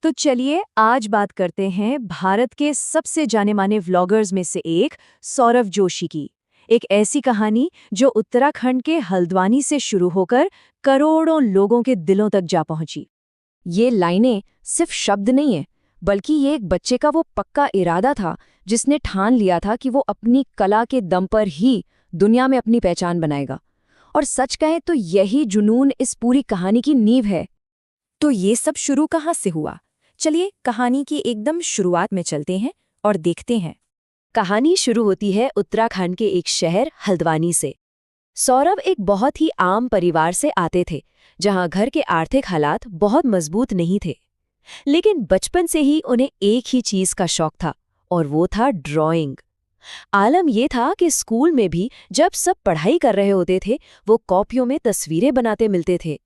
तो चलिए आज बात करते हैं भारत के सबसे जाने-माने व्लॉगर्स में से एक सौरभ जोशी की। एक ऐसी कहानी जो उत्तराखंड के हल्द्वानी से शुरू होकर करोड़ों लोगों के दिलों तक जा पहुंची। ये लाइनें सिर्फ शब्द नहीं है, बल्कि ये एक बच्चे का वो पक्का इरादा था जिसने ठान लिया था कि वो अपनी कला के दम पर ही दुनिया में अपनी पहचान बनाएगा। और सच कहें तो यही जुनून इस पूरी कहानी की नींव है। तो ये सब शुरू कहाँ से हुआ? चलिए कहानी की एकदम शुरुआत में चलते हैं और देखते हैं। कहानी शुरू होती है उत्तराखंड के एक शहर हल्द्वानी से। सौरभ एक बहुत ही आम परिवार से आते थे, जहां घर के आर्थिक हालात बहुत मजबूत नहीं थे। लेकिन बचपन से ही उन्हें एक ही चीज का शौक था, और वो था ड्राइंग। आलम ये था कि स्कूल में भी जब सब पढ़ाई कर रहे होते थे, वो कॉपियों में तस्वीरें बनाते मिलते थे।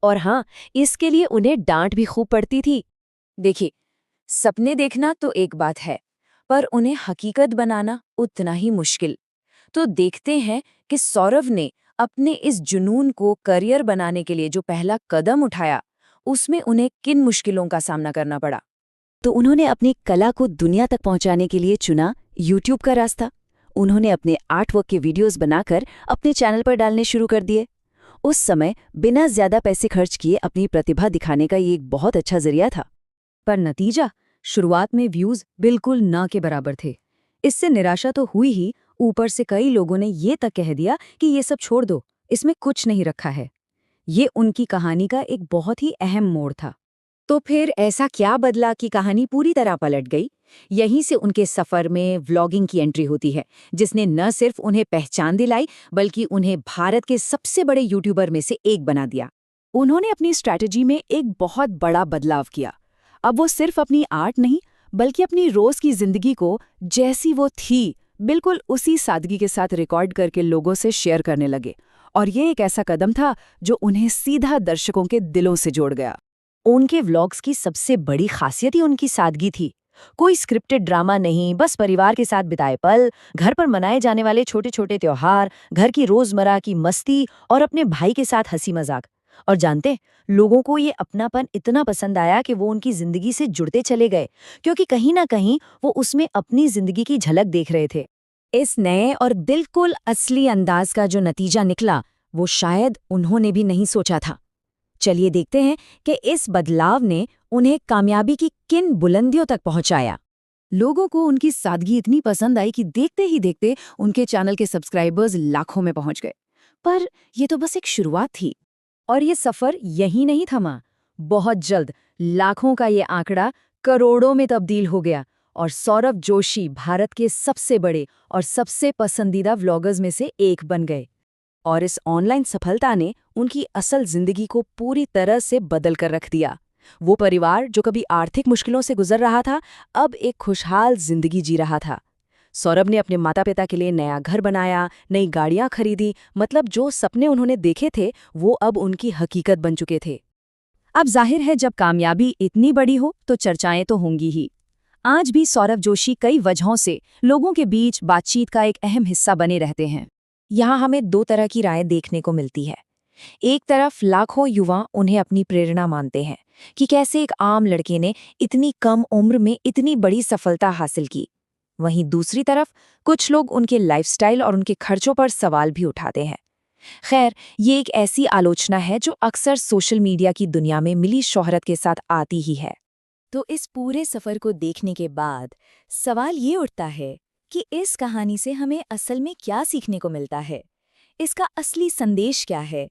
और हाँ, इसके लिए उन्हें डांट भी खूब पड़ती थी। देखिए, सपने देखना तो एक बात है, पर उन्हें हकीकत बनाना उतना ही मुश्किल। तो देखते हैं कि सौरभ ने अपने इस जुनून को करियर बनाने के लिए जो पहला कदम उठाया, उसमें उन्हें किन मुश्किलों का सामना करना पड़ा। तो उन्होंने अपनी कला को दुनिया तक पहुंचाने के लिए चुना यूट्यूब का रास्ता। उन्होंने अपने आर्टवर्क के वीडियोस बनाकर अपने चैनल पर डालने शुरू कर दिए। उस समय बिना ज्यादा पैसे खर्च किए अपनी प्रतिभा दिखाने का ये एक बहुत अच्छा जरिया था। पर नतीजा, शुरुआत में व्यूज बिल्कुल ना के बराबर थे। इससे निराशा तो हुई ही, ऊपर से कई लोगों ने ये तक कह दिया कि ये सब छोड़ दो, इसमें कुछ नहीं रखा है। ये उनकी कहानी का एक बहुत ही अहम मोड़ था। तो फिर ऐसा क्या बदला कि कहानी पूरी तरह पलट गई? यहीं से उनके सफर में व्लॉगिंग की एंट्री होती है, जिसने न सिर्फ उन्हें पहचान दिलाई, बल्कि उन्हें भारत के सबसे बड़े यूट्यूबर में से एक बना दिया। उन्होंने अपनी स्ट्रैटेजी में एक बहुत बड़ा बदलाव किया। अब वो सिर्फ अपनी आर्ट नहीं, बल्कि अपनी रोज की जिंदगी को जैसी वो थी, बिल्कुल उसी सादगी के साथ रिकॉर्ड करके लोगों से शेयर करने लगे। और ये एक ऐसा कदम था जो उन्हें सीधा दर्शकों के दिलों से जोड़ गया। उनके व्लॉग्स की सबसे बड़ी खासियत ही उनकी सादगी थी। कोई स्क्रिप्टेड ड्रामा नहीं, बस परिवार के साथ बिताए पल, घर पर मनाए जाने वाले छोटे छोटे त्योहार, घर की रोजमर्रा की मस्ती और अपने भाई के साथ हंसी मजाक। और जानते, लोगों को ये अपनापन इतना पसंद आया कि वो उनकी जिंदगी से जुड़ते चले गए, क्योंकि कहीं ना कहीं वो उसमें अपनी जिंदगी की झलक देख रहे थे। इस नए और बिल्कुल असली अंदाज का जो नतीजा निकला, वो शायद उन्होंने भी नहीं सोचा था। चलिए देखते हैं कि इस बदलाव ने उन्हें कामयाबी की किन बुलंदियों तक पहुंचाया। लोगों को उनकी सादगी इतनी पसंद आई कि देखते ही देखते उनके चैनल के सब्सक्राइबर्स लाखों में पहुंच गए। पर ये तो बस एक शुरुआत थी, और ये सफर यहीं नहीं थमा। बहुत जल्द लाखों का ये आंकड़ा करोड़ों में तब्दील हो गया, और सौरभ जोशी भारत के सबसे बड़े और सबसे पसंदीदा व्लॉगर्स में से एक बन गए। और इस ऑनलाइन सफलता ने उनकी असल जिंदगी को पूरी तरह से बदल कर रख दिया। वो परिवार जो कभी आर्थिक मुश्किलों से गुजर रहा था, अब एक खुशहाल जिंदगी जी रहा था। सौरभ ने अपने माता पिता के लिए नया घर बनाया, नई गाड़ियां खरीदी, मतलब जो सपने उन्होंने देखे थे वो अब उनकी हकीकत बन चुके थे। अब जाहिर है, जब कामयाबी इतनी बड़ी हो तो चर्चाएं तो होंगी ही। आज भी सौरभ जोशी कई वजहों से लोगों के बीच बातचीत का एक अहम हिस्सा बने रहते हैं। यहाँ हमें दो तरह की राय देखने को मिलती है। एक तरफ लाखों युवा उन्हें अपनी प्रेरणा मानते हैं कि कैसे एक आम लड़के ने इतनी कम उम्र में इतनी बड़ी सफलता हासिल की। वहीं दूसरी तरफ कुछ लोग उनके लाइफस्टाइल और उनके खर्चों पर सवाल भी उठाते हैं। खैर, ये एक ऐसी आलोचना है जो अक्सर सोशल मीडिया की दुनिया में मिली शोहरत के साथ आती ही है। तो इस पूरे सफर को देखने के बाद सवाल ये उठता है कि इस कहानी से हमें असल में क्या सीखने को मिलता है? इसका असली संदेश क्या है?